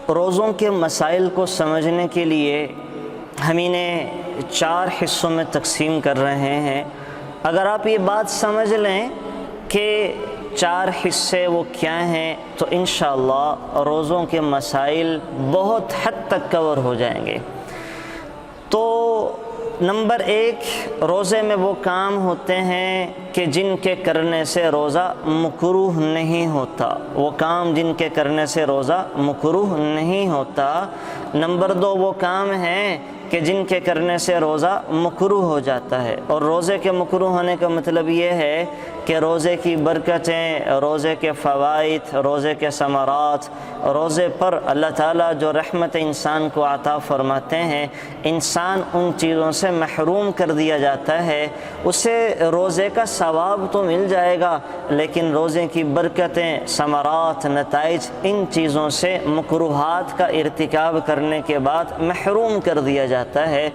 روزوں کے مسائل کو سمجھنے کے لیے ہم انہیں 4 حصوں میں تقسیم کر رہے ہیں۔ اگر آپ یہ بات سمجھ لیں کہ 4 حصے وہ کیا ہیں تو انشاءاللہ روزوں کے مسائل بہت حد تک کور ہو جائیں گے۔ تو نمبر 1، روزے میں وہ کام ہوتے ہیں کہ جن کے کرنے سے روزہ مکروہ نہیں ہوتا، وہ کام جن کے کرنے سے روزہ مکروہ نہیں ہوتا۔ نمبر 2، وہ کام ہیں کہ جن کے کرنے سے روزہ مکروہ ہو جاتا ہے، اور روزے کے مکروہ ہونے کا مطلب یہ ہے کہ روزے کی برکتیں، روزے کے فوائد، روزے کے ثمرات، روزے پر اللہ تعالیٰ جو رحمت انسان کو عطا فرماتے ہیں، انسان ان چیزوں سے محروم کر دیا جاتا ہے۔ اسے روزے کا ثواب تو مل جائے گا، لیکن روزے کی برکتیں، ثمرات، نتائج ان چیزوں سے مکروہات کا ارتکاب کرنے کے بعد محروم کر دیا جاتا ہے۔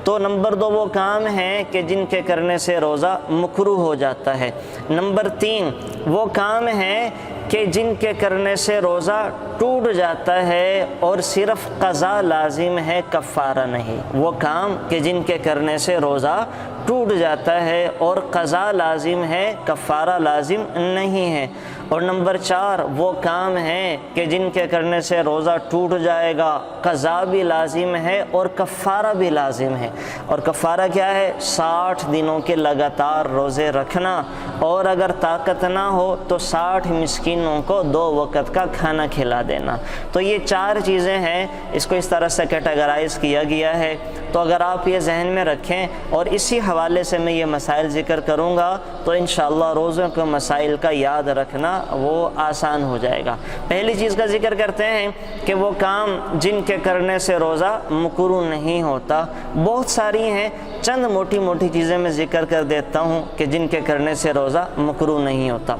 تو نمبر 2، وہ کام ہیں کہ جن کے کرنے سے روزہ مکروہ ہو جاتا ہے۔ نمبر 3، وہ کام ہیں کہ جن کے کرنے سے روزہ ٹوٹ جاتا ہے اور صرف قضا لازم ہے، کفارہ نہیں۔ وہ کام کہ جن کے کرنے سے روزہ ٹوٹ جاتا ہے اور قضا لازم ہے، کفارہ لازم نہیں ہے۔ اور نمبر 4، وہ کام ہیں کہ جن کے کرنے سے روزہ ٹوٹ جائے گا، قضا بھی لازم ہے اور کفارہ بھی لازم ہے۔ اور کفارہ کیا ہے؟ 60 دنوں کے لگاتار روزے رکھنا، اور اگر طاقت نہ ہو تو 60 مسکینوں کو 2 وقت کا کھانا کھلا دینا۔ تو یہ 4 چیزیں ہیں، اس کو اس طرح سے کیٹیگرائز کیا گیا ہے۔ تو اگر آپ یہ ذہن میں رکھیں اور اسی حوالے سے میں یہ مسائل ذکر کروں گا تو انشاءاللہ روزوں کے مسائل کا یاد رکھنا وہ آسان ہو جائے گا۔ پہلی چیز کا ذکر کرتے ہیں کہ وہ کام جن کے کرنے سے روزہ مکروہ نہیں ہوتا۔ بہت ساری ہیں، چند موٹی موٹی چیزیں میں ذکر کر دیتا ہوں کہ جن کے کرنے سے روزہ مکروہ نہیں ہوتا۔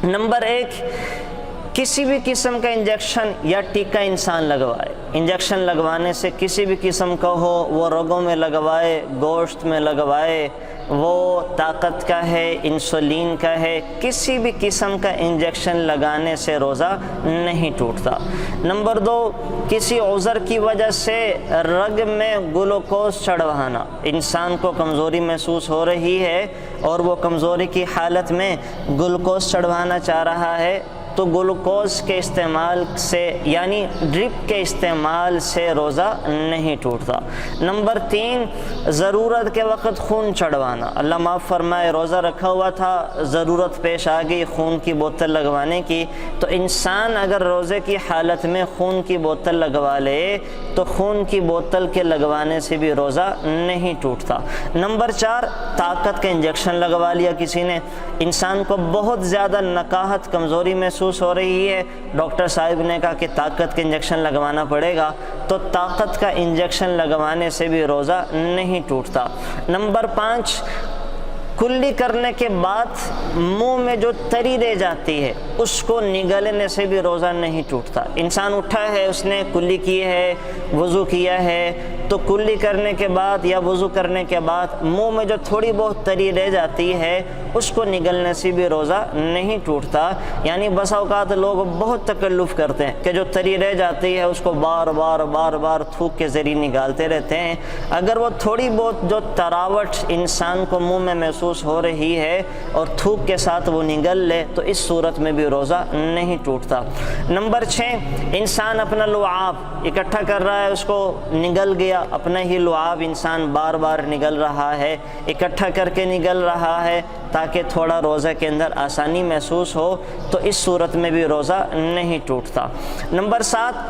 نمبر 1، کسی بھی قسم کا انجیکشن یا ٹیکہ انسان لگوائے۔ انجیکشن لگوانے سے کسی بھی قسم کا ہو، وہ رگوں میں لگوائے، گوشت میں لگوائے، وہ طاقت کا ہے، انسولین کا ہے، کسی بھی قسم کا انجیکشن لگانے سے روزہ نہیں ٹوٹتا۔ نمبر 2، کسی عذر کی وجہ سے رگ میں گلوکوز چڑھوانا۔ انسان کو کمزوری محسوس ہو رہی ہے اور وہ کمزوری کی حالت میں گلوکوز چڑھوانا چاہ رہا ہے، تو گلوکوز کے استعمال سے یعنی ڈرپ کے استعمال سے روزہ نہیں ٹوٹتا۔ نمبر 3، ضرورت کے وقت خون چڑھوانا۔ اللہ معاف فرمائے، روزہ رکھا ہوا تھا، ضرورت پیش آ گئی خون کی بوتل لگوانے کی، تو انسان اگر روزے کی حالت میں خون کی بوتل لگوا لے تو خون کی بوتل کے لگوانے سے بھی روزہ نہیں ٹوٹتا۔ نمبر 4، طاقت کا انجیکشن لگوا لیا کسی نے، انسان کو بہت زیادہ نکاہت، کمزوری محسوس ہو رہی ہے، ڈاکٹر صاحب نے کہا کہ طاقت کا انجیکشن لگوانا پڑے گا، تو طاقت کا انجیکشن لگوانے سے بھی روزہ نہیں ٹوٹتا۔ نمبر 5، کلی کرنے کے بعد منہ میں جو تری رہ جاتی ہے اس کو نگلنے سے بھی روزہ نہیں ٹوٹتا۔ انسان اٹھا ہے، اس نے کلی کی ہے، وضو کیا ہے، تو کلی کرنے کے بعد یا وضو کرنے کے بعد منہ میں جو تھوڑی بہت تری رہ جاتی ہے اس کو نگلنے سے بھی روزہ نہیں ٹوٹتا۔ یعنی بسا اوقات لوگ بہت تکلف کرتے ہیں کہ جو تری رہ جاتی ہے اس کو بار بار تھوک کے ذریعے نگالتے رہتے ہیں۔ اگر وہ تھوڑی بہت جو تراوٹ انسان کو منہ میں محسوس ہو رہی ہے اور تھوک کے ساتھ وہ نگل لے تو اس صورت میں بھی روزہ نہیں ٹوٹتا۔ نمبر 6، انسان اپنا لعاب اکٹھا کر رہا ہے، اس کو نگل گیا، اپنا ہی لعاب انسان بار بار نگل رہا ہے، اکٹھا کر کے نگل رہا ہے تاکہ تھوڑا روزہ کے اندر آسانی محسوس ہو، تو اس صورت میں بھی روزہ نہیں ٹوٹتا۔ نمبر 7،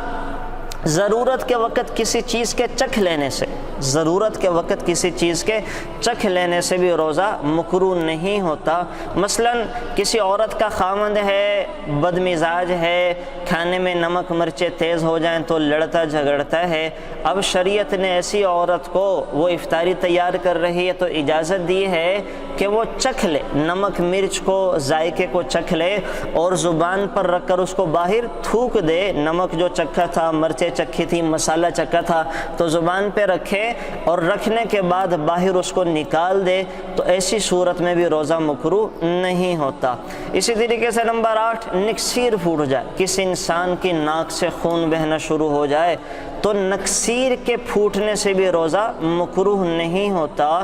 ضرورت کے وقت کسی چیز کے چکھ لینے سے، ضرورت کے وقت کسی چیز کے چکھ لینے سے بھی روزہ مکروہ نہیں ہوتا۔ مثلا کسی عورت کا خاوند ہے، بد مزاج ہے، کھانے میں نمک مرچیں تیز ہو جائیں تو لڑتا جھگڑتا ہے، اب شریعت نے ایسی عورت کو، وہ افطاری تیار کر رہی ہے تو اجازت دی ہے کہ وہ چکھ لے، نمک مرچ کو، ذائقے کو چکھ لے اور زبان پر رکھ کر اس کو باہر تھوک دے، نمک جو چکھا تھا، مرچیں چکھی تھی، مسالہ چکا تھا تو زبان پہ رکھے اور رکھنے کے بعد باہر اس کو نکال دے تو ایسی صورت میں بھی روزہ مکروہ نہیں ہوتا۔ اسی طریقے سے نمبر 8، نکسیر پھوٹ جائے، کسی انسان کی ناک سے خون بہنا شروع ہو جائے تو نکسیر کے پھوٹنے سے بھی روزہ مکروہ نہیں ہوتا۔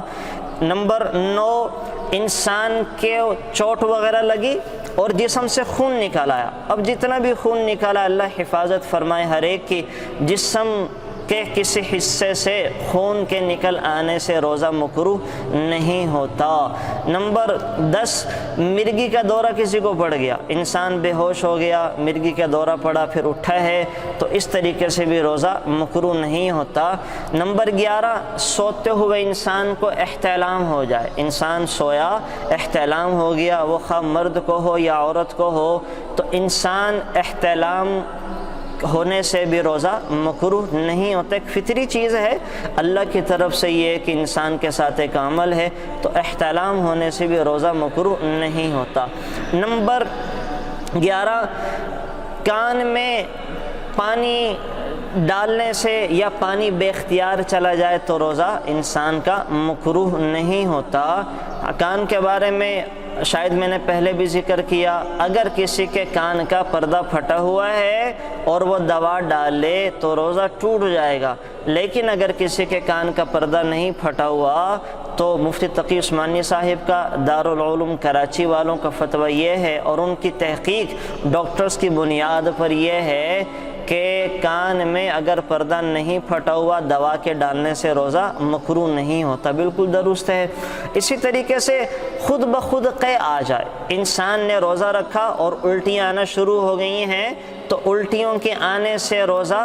نمبر 9، انسان کے چوٹ وغیرہ لگی اور جسم سے خون نکال آیا۔ اب جتنا بھی خون نکالا اللہ حفاظت فرمائے ہر ایک کی، جسم کے کسی حصے سے خون کے نکل آنے سے روزہ مکروہ نہیں ہوتا۔ نمبر 10، مرگی کا دورہ کسی کو پڑ گیا، انسان بے ہوش ہو گیا، مرگی کا دورہ پڑا پھر اٹھا ہے تو اس طریقے سے بھی روزہ مکروہ نہیں ہوتا۔ نمبر 11، سوتے ہوئے انسان کو احتلام ہو جائے، انسان سویا احتلام ہو گیا، وہ خواہ مرد کو ہو یا عورت کو ہو، تو انسان احتلام ہونے سے بھی روزہ مکروہ نہیں ہوتا۔ ایک فطری چیز ہے اللہ کی طرف سے یہ کہ انسان کے ساتھ ایک عمل ہے، تو احتلام ہونے سے بھی روزہ مکروہ نہیں ہوتا۔ نمبر 11، کان میں پانی ڈالنے سے یا پانی بے اختیار چلا جائے تو روزہ انسان کا مکروہ نہیں ہوتا۔ کان کے بارے میں شاید میں نے پہلے بھی ذکر کیا، اگر کسی کے کان کا پردہ پھٹا ہوا ہے اور وہ دوا ڈال لے تو روزہ ٹوٹ جائے گا، لیکن اگر کسی کے کان کا پردہ نہیں پھٹا ہوا تو مفتی تقی عثمانی صاحب کا دارالعلوم کراچی والوں کا فتویٰ یہ ہے اور ان کی تحقیق ڈاکٹرز کی بنیاد پر یہ ہے کہ کان میں اگر پردہ نہیں پھٹا ہوا دوا کے ڈالنے سے روزہ مکروہ نہیں ہوتا، بالکل درست ہے۔ اسی طریقے سے خود بخود قے آ جائے، انسان نے روزہ رکھا اور الٹیاں آنا شروع ہو گئی ہیں تو الٹیوں کے آنے سے روزہ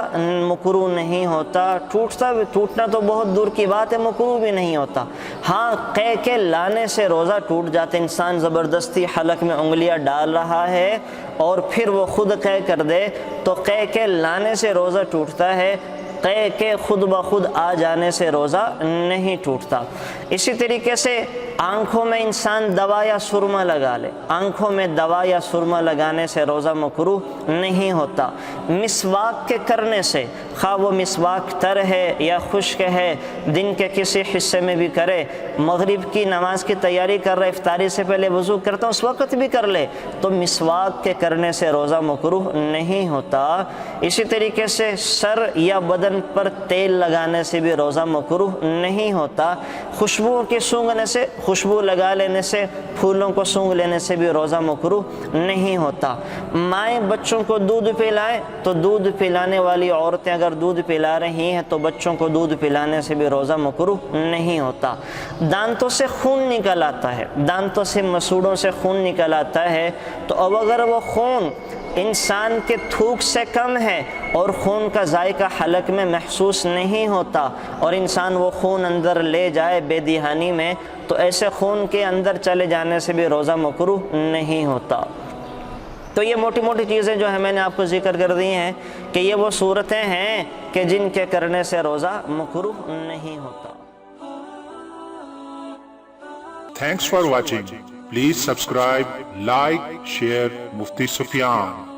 مکروہ نہیں ہوتا، ٹوٹنا تو بہت دور کی بات ہے، مکروہ بھی نہیں ہوتا۔ ہاں، قے کے لانے سے روزہ ٹوٹ جاتا، انسان زبردستی حلق میں انگلیاں ڈال رہا ہے اور پھر وہ خود قے کر دے تو قے کے لانے سے روزہ ٹوٹتا ہے، قے کے خود بخود آ جانے سے روزہ نہیں ٹوٹتا۔ اسی طریقے سے آنکھوں میں انسان دوا یا سرما لگا لے، آنکھوں میں دوا یا سرما لگانے سے روزہ مکروہ نہیں ہوتا۔ مسواک کے کرنے سے، خواہ وہ مسواک تر ہے یا خشک ہے، دن کے کسی حصے میں بھی کرے، مغرب کی نماز کی تیاری کر رہے، افطاری سے پہلے وضو کرتا ہوں اس وقت بھی کر لے تو مسواک کے کرنے سے روزہ مکروہ نہیں ہوتا۔ اسی طریقے سے سر یا بدن پر تیل لگانے سے بھی روزہ مکروہ نہیں ہوتا۔ خوشبو کی سونگنے سے، خوشبو لگا لینے سے، پھولوں کو سونگ لینے سے بھی روزہ مکروہ نہیں ہوتا۔ مائیں بچوں کو دودھ پلائیں تو دودھ پلانے والی عورتیں اگر دودھ پلا رہی ہیں تو بچوں کو دودھ پلانے سے بھی روزہ مکروہ نہیں ہوتا۔ دانتوں سے خون نکل آتا ہے، دانتوں سے مسوڑوں سے خون نکل آتا ہے تو اب اگر وہ خون انسان کے تھوک سے کم ہے اور خون کا ذائقہ حلق میں محسوس نہیں ہوتا اور انسان وہ خون اندر لے جائے بے دہانی میں تو ایسے خون کے اندر چلے جانے سے بھی روزہ مکروہ نہیں ہوتا۔ تو یہ موٹی موٹی چیزیں جو ہے میں نے آپ کو ذکر کر دی ہیں کہ یہ وہ صورتیں ہیں کہ جن کے کرنے سے روزہ مکروہ نہیں ہوتا۔ Thanks for watching. Please subscribe, like, share Mufti Sufyan.